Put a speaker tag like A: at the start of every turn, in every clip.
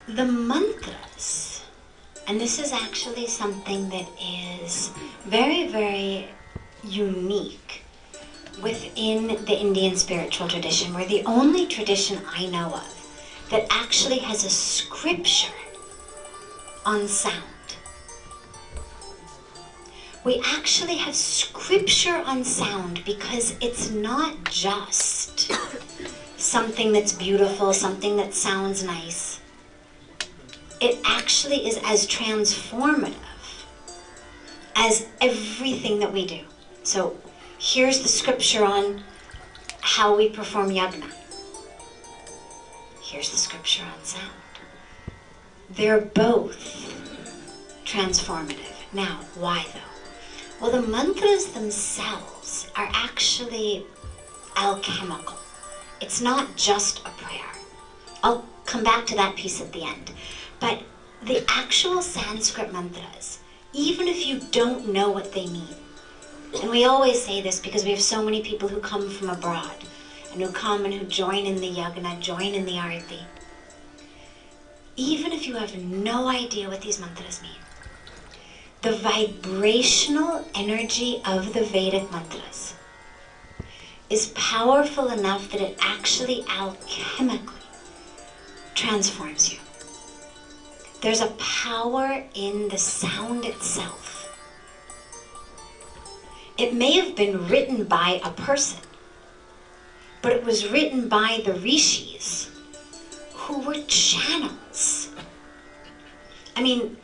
A: The mantras, and this is actually something that is very, very unique within the Indian spiritual tradition. We're the only tradition I know of that actually has a scripture on sound. We actually have scripture on sound because it's not just something that's beautiful, something that sounds nice. It actually is as transformative as everything that we do. So here's the scripture on how we perform yajna. Here's the scripture on sound. They're both transformative. Now, why though? Well, the mantras themselves are actually alchemical. It's not just a prayer. I'll come back to that piece at the end. But the actual Sanskrit mantras, even if you don't know what they mean, and we always say this because we have so many people who come from abroad and who come and who join in the yagna, join in the arati. Even if you have no idea what these mantras mean, the vibrational energy of the Vedic mantras is powerful enough that it actually alchemically transforms you. There's a power in the sound itself. It may have been written by a person, but it was written by the rishis, who were channels. I mean,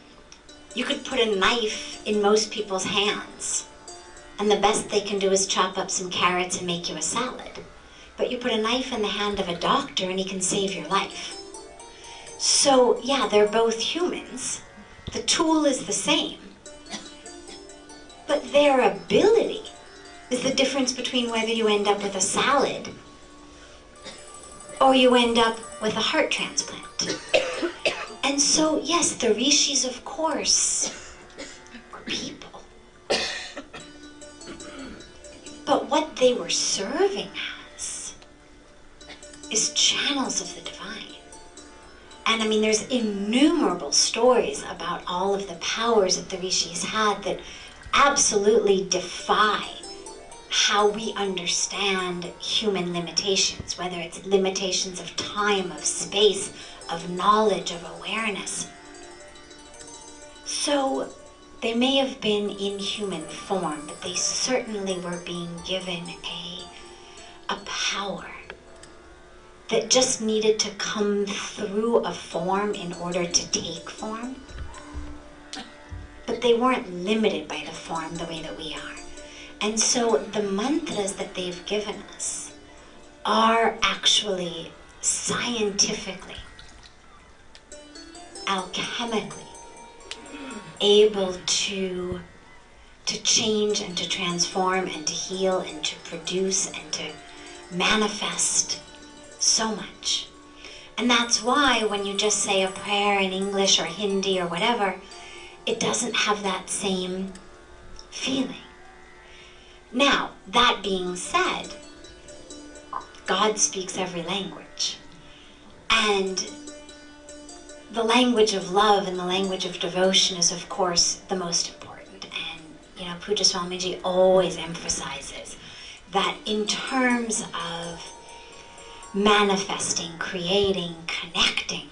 A: you could put a knife in most people's hands, and the best they can do is chop up some carrots and make you a salad. But you put a knife in the hand of a doctor and he can save your life. So yeah, they're both humans. The tool is the same. But their ability is the difference between whether you end up with a salad or you end up with a heart transplant. And so, yes, the rishis, of course, were people. But what they were serving as is channels of the divine. And I mean, there's innumerable stories about all of the powers that the rishis had that absolutely defy how we understand human limitations, whether it's limitations of time, of space, of knowledge, of awareness. So they may have been in human form, but they certainly were being given a power that just needed to come through a form in order to take form. But they weren't limited by the form the way that we are. And so the mantras that they've given us are actually scientifically, alchemically able to change and to transform and to heal and to produce and to manifest so much. And that's why when you just say a prayer in English or Hindi or whatever, it doesn't have that same feeling. Now, that being said, God speaks every language. And the language of love and the language of devotion is, of course, the most important. And, you know, Puja Swamiji always emphasizes that in terms of manifesting, creating, connecting,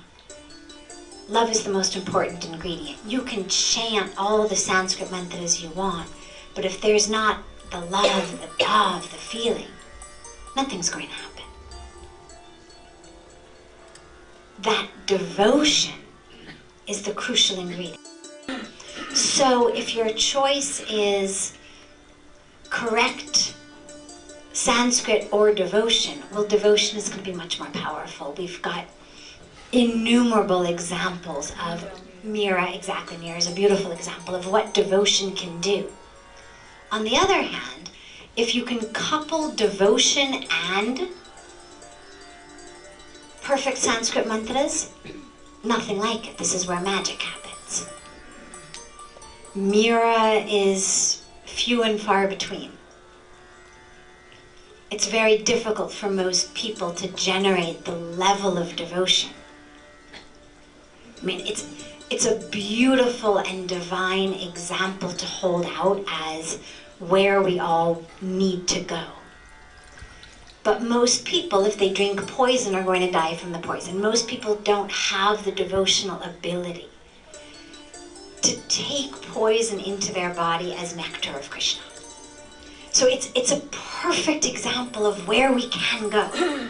A: love is the most important ingredient. You can chant all the Sanskrit mantras you want, but if there's not the love, the bhav, the feeling, nothing's going to happen. That devotion is the crucial ingredient. So if your choice is correct Sanskrit or devotion, well, devotion is going to be much more powerful. We've got innumerable examples of Mira. Exactly, Mira is a beautiful example of what devotion can do. On the other hand, if you can couple devotion and perfect Sanskrit mantras, nothing like it. This is where magic happens. Mira is few and far between. It's very difficult for most people to generate the level of devotion I mean, it's a beautiful and divine example to hold out as where we all need to go. But most people, if they drink poison, are going to die from the poison. Most people don't have the devotional ability to take poison into their body as nectar of Krishna. So it's a perfect example of where we can go.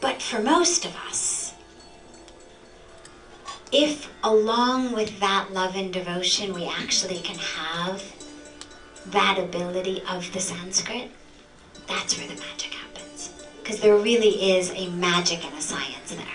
A: But for most of us, if along with that love and devotion we actually can have that ability of the Sanskrit, that's where the magic happens. Because there really is a magic and a science there.